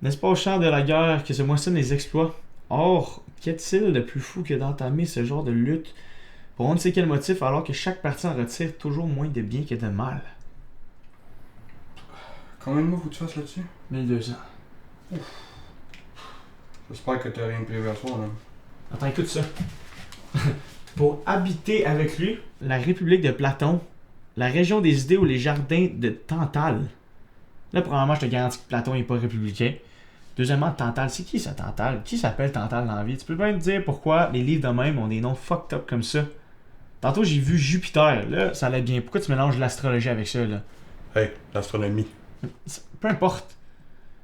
N'est-ce pas au champ de la guerre que se moissonnent les exploits? Or, qu'est-il de plus fou que d'entamer ce genre de lutte pour on ne sait quel motif alors que chaque partie en retire toujours moins de bien que de mal? Combien de mots faut que tu fasses là-dessus? 1200. J'espère que t'as rien de prévu à soir, là. Attends, écoute ça. Pour habiter avec lui, la République de Platon, la région des idées ou les jardins de Tantale. Là, premièrement, je te garantis que Platon n'est pas républicain. Deuxièmement, Tantale, c'est qui ça, Tantale? Qui s'appelle Tantale dans la vie? Tu peux bien me dire pourquoi les livres de même ont des noms fucked up comme ça? Tantôt, j'ai vu Jupiter. Là, ça allait bien. Pourquoi tu mélanges l'astrologie avec ça, là? Hey, l'astronomie. Peu importe.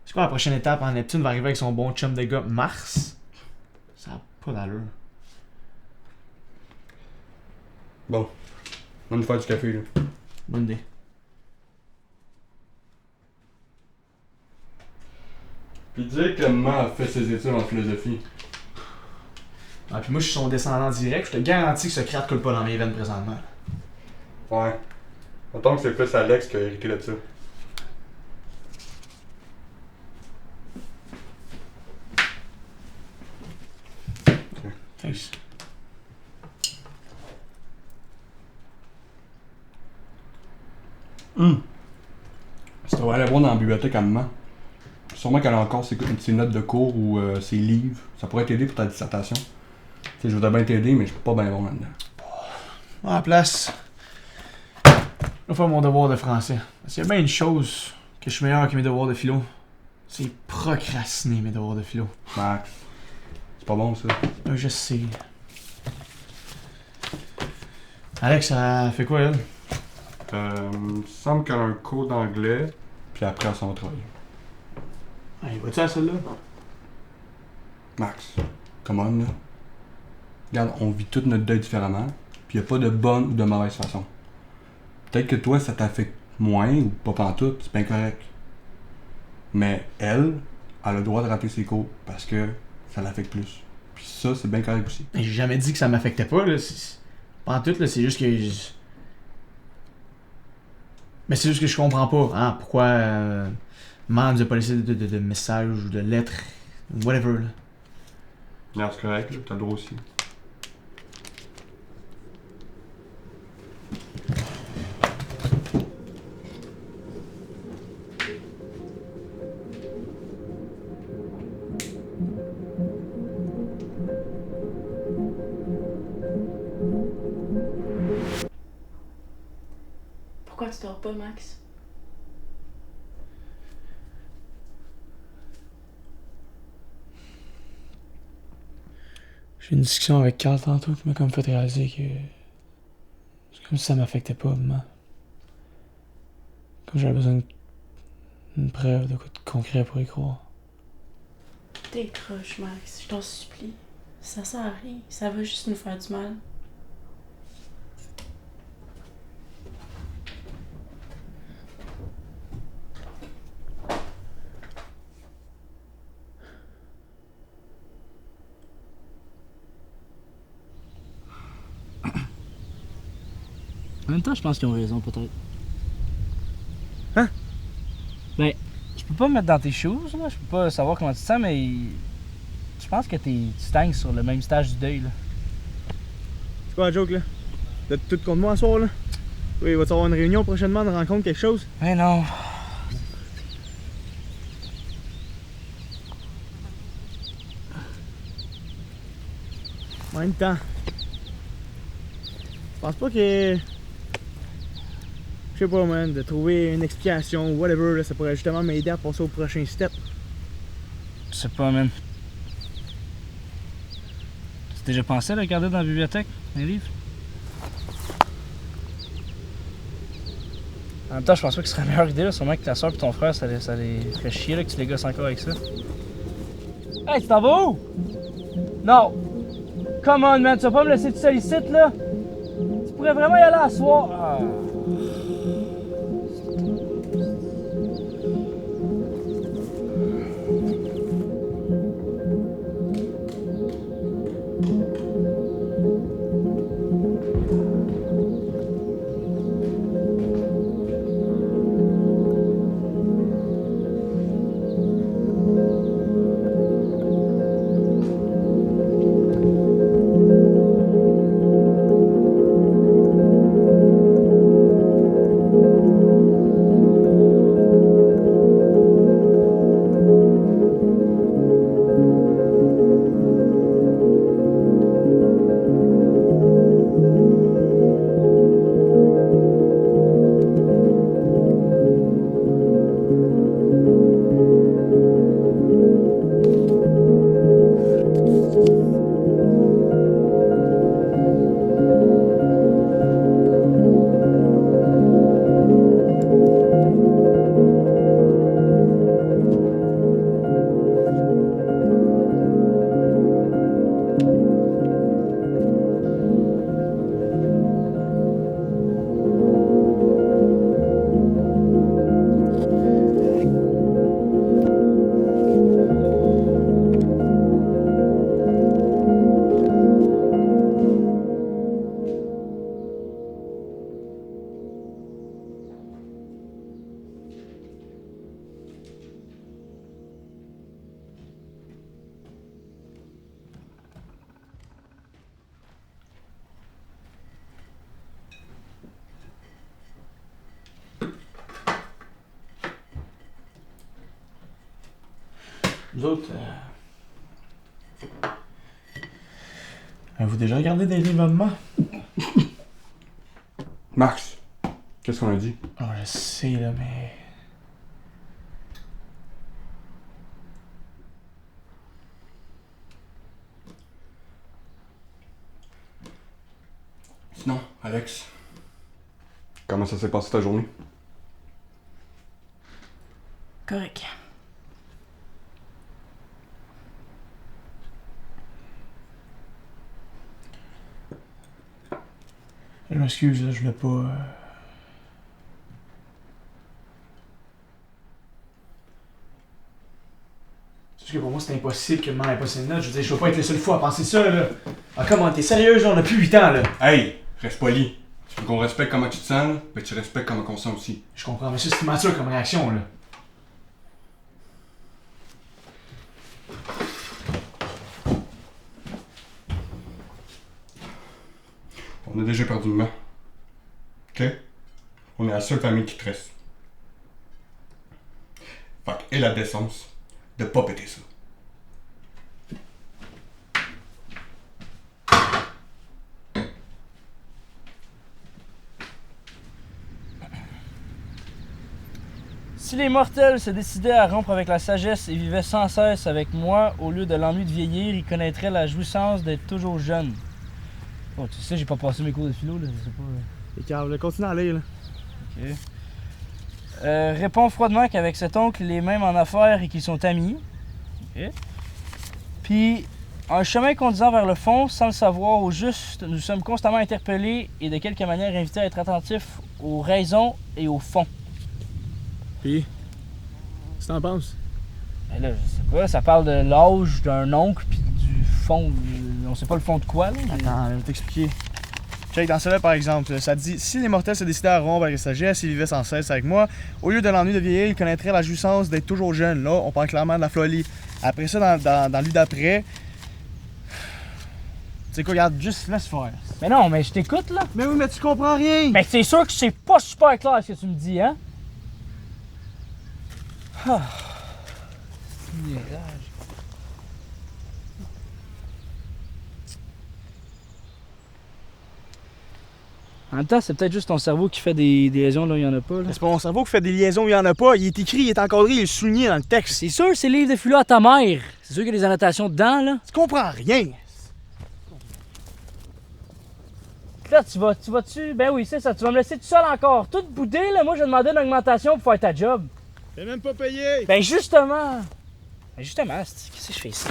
C'est quoi la prochaine étape? En Neptune va arriver avec son bon chum de gars Mars? Ça a pas d'allure. Bon, on va nous faire du café, là. Bonne idée. Puis dire que maman a fait ses études en philosophie. Ah, puis moi, je suis son descendant direct. Je te garantis que ce crat coule pas dans mes veines présentement. Ouais. Autant que c'est plus Alex qui a hérité de ça. Thanks. Si tu vas aller voir dans la bibliothèque à maman, sûrement qu'elle a encore ses notes de cours ou ses livres. Ça pourrait t'aider pour ta dissertation. Tu sais, je voudrais bien t'aider, mais je suis pas bien bon là-dedans. À la place, je vais faire mon devoir de français. Parce qu'il y a bien une chose que je suis meilleur que mes devoirs de philo. C'est procrastiner mes devoirs de philo. Max, c'est pas bon ça. Je sais. Alex, ça fait quoi, elle? Il semble qu'elle a un cours d'anglais, puis après elle s'en va travailler. Hey, vas-tu à celle-là? Max, come on là. Regarde, on vit toute notre deuil différemment, puis y a pas de bonne ou de mauvaise façon. Peut-être que toi, ça t'affecte moins ou pas pantoute, c'est bien correct. Mais elle a le droit de rater ses cours parce que ça l'affecte plus. Puis ça, c'est bien correct aussi. J'ai jamais dit que ça m'affectait pas, là. Pas en tout, là, c'est juste que. Mais c'est juste que je comprends pas, hein, pourquoi. Maman nous a pas laissé de messages ou de lettres, whatever, là. Non, c'est correct, là, t'as le droit aussi. Pourquoi tu dors pas, Max? J'ai eu une discussion avec Carl tantôt qui m'a comme fait réaliser que. C'est comme si ça m'affectait pas, maman. Comme j'avais besoin d'une preuve de quoi de concret pour y croire. Décroche, Max, je t'en supplie. Ça sert à rien, ça va juste nous faire du mal. En même temps, je pense qu'ils ont raison, peut-être. Hein? Ben, je peux pas me mettre dans tes shoes, là. Je peux pas savoir comment tu te sens, mais. Je pense que tu stagnes sur le même stage du deuil, là. C'est quoi la joke, là? T'as tout contre moi ce soir, là? Oui, va-tu avoir une réunion prochainement, une rencontre, quelque chose? Ben non. En même temps. Je pense pas que. Je sais pas, man, de trouver une explication ou whatever, là, ça pourrait justement m'aider à passer au prochain step. Je sais pas, man. Tu as déjà pensé à le regarder dans la bibliothèque, un livre? En même temps, je pense pas que ce serait la meilleure idée, là. Sûrement que ta soeur et ton frère, ça les ferait chier, là, que tu les gosses encore avec ça. Hey, tu t'en vas où? Non! Come on, man, tu vas pas me laisser tout seul ici, là? Tu pourrais vraiment y aller à soir. Ah. Vous autres, avez-vous déjà regardé des livres maman? Max, qu'est-ce qu'on a dit? Oh, je sais, là, mais... Sinon, Alex, comment ça s'est passé ta journée? Correct. Je m'excuse, là, je voulais pas... C'est juste que pour moi, c'est impossible que maman ait pas ses notes. Je veux dire, je veux pas être le seul fou à penser ça, là. Ah, comment, t'es sérieuse, là? On a plus 8 ans, là. Hey, reste poli. Tu veux qu'on respecte comment tu te sens, là, ben tu respectes comment on se sent aussi. Je comprends, mais ça, c'est immature comme réaction, là. On a déjà perdu maman. OK? On est la seule famille qui te reste. Fait que, et la décence de pas péter ça. Si les mortels se décidaient à rompre avec la sagesse et vivaient sans cesse avec moi, au lieu de l'ennui de vieillir, ils connaîtraient la jouissance d'être toujours jeunes. Oh, tu sais, j'ai pas passé mes cours de philo, là, je sais pas. Et câble, continue à aller, là. Ok. Réponds froidement qu'avec cet oncle, il est même en affaires et qu'ils sont amis. Ok. Puis, un chemin conduisant vers le fond, sans le savoir au juste, nous sommes constamment interpellés et de quelque manière invités à être attentifs aux raisons et au fond. Pis, qu'est-ce que t'en penses? Ben là, je sais pas, ça parle de l'âge d'un oncle puis du fond. On sait pas le fond de quoi, là. mais- Attends, je vais t'expliquer. Check, dans celle-là, par exemple, ça dit « Si les mortels se décidaient à rompre avec la sagesse, ils vivaient sans cesse avec moi. Au lieu de l'ennui de vieillir, ils connaîtraient la jouissance d'être toujours jeunes. » Là, on parle clairement de la folie. Après ça, dans lui d'après... Tu sais quoi, regarde, juste laisse faire. Mais non, mais je t'écoute, là. Mais oui, mais tu comprends rien! Mais c'est sûr que c'est pas super clair ce que tu me dis, hein? Ah. En même temps, c'est peut-être juste ton cerveau qui fait des liaisons là où il y en a pas. Là. C'est pas mon cerveau qui fait des liaisons où il y en a pas. Il est écrit, il est encadré, il est souligné dans le texte. C'est sûr, c'est le livre de philo à ta mère. C'est sûr qu'il y a des annotations dedans, là. Tu comprends rien! Là, tu vas-tu? Ben oui, c'est ça. Tu vas me laisser tout seul encore. Tout boudé, là. Moi, je vais demander une augmentation pour faire ta job. T'es même pas payé! Ben justement. Ben justement, qu'est-ce que je fais ici?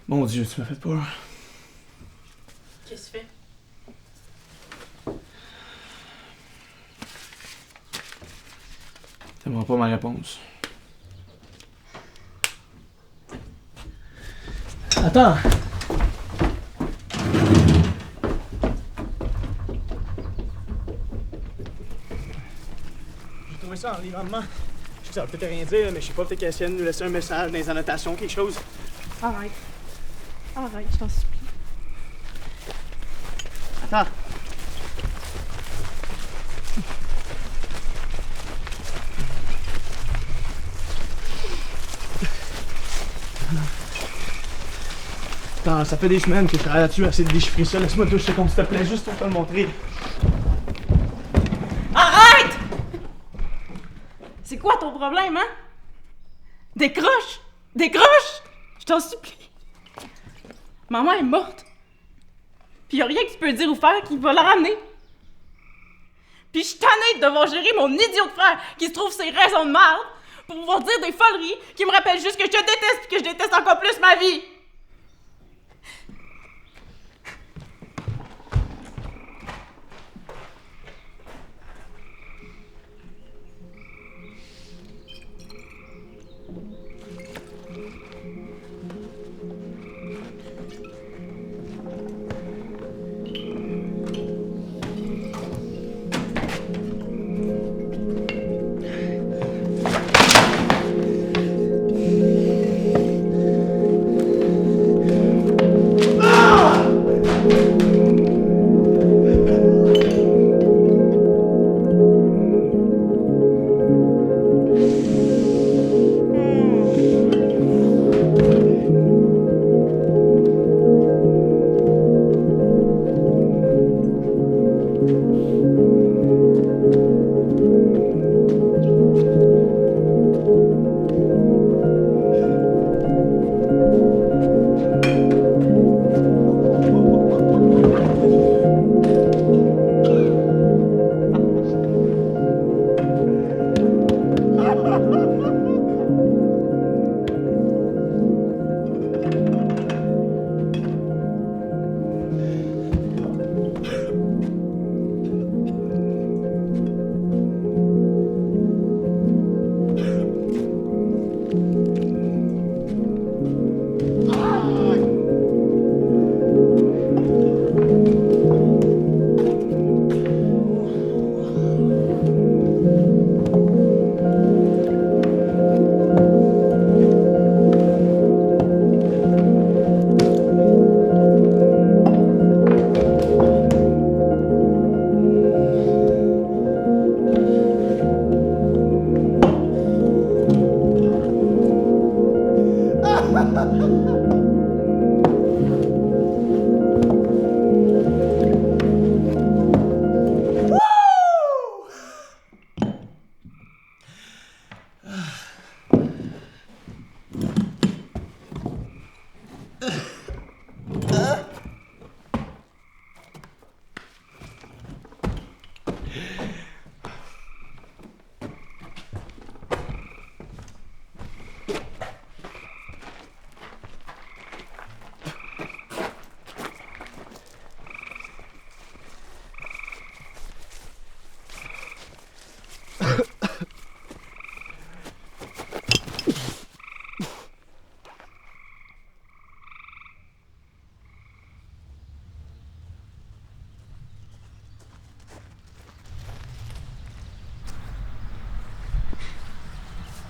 Mon Dieu, tu m'as fait peur. Qu'est-ce que tu fais? T'aimeras pas ma réponse. Attends! J'ai trouvé ça en livre maman. Je sais que ça va peut-être rien dire, mais je sais pas, peut-être qu'elle essaie de nous laisser un message dans les annotations, quelque chose. Arrête. Arrête, je t'en supplie. Attends! Attends, ça fait des semaines que je travaille là-dessus, à essayer de déchiffrer ça. Laisse-moi toucher comme s'il te plaît, juste pour te le montrer. Arrête! C'est quoi ton problème, hein? Décroche! Décroche! Je t'en supplie. Maman est morte. Puis y a rien que tu peux dire ou faire qui va la ramener. Puis je suis tannée de devoir gérer mon idiot de frère qui se trouve ses raisons de merde pour pouvoir dire des foleries qui me rappellent juste que je te déteste puis que je déteste encore plus ma vie. T'es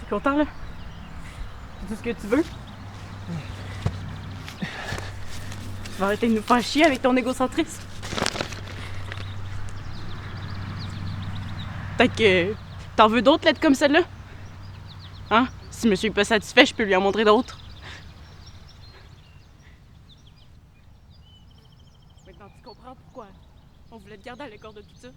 content, là? C'est tout ce que tu veux? Tu vas arrêter de nous faire chier avec ton égocentrisme? Peut-être que t'en veux d'autres lettres comme celle-là? Hein? Si monsieur est pas satisfait, je peux lui en montrer d'autres. Maintenant, tu comprends pourquoi on voulait te garder à l'écart de tout ça?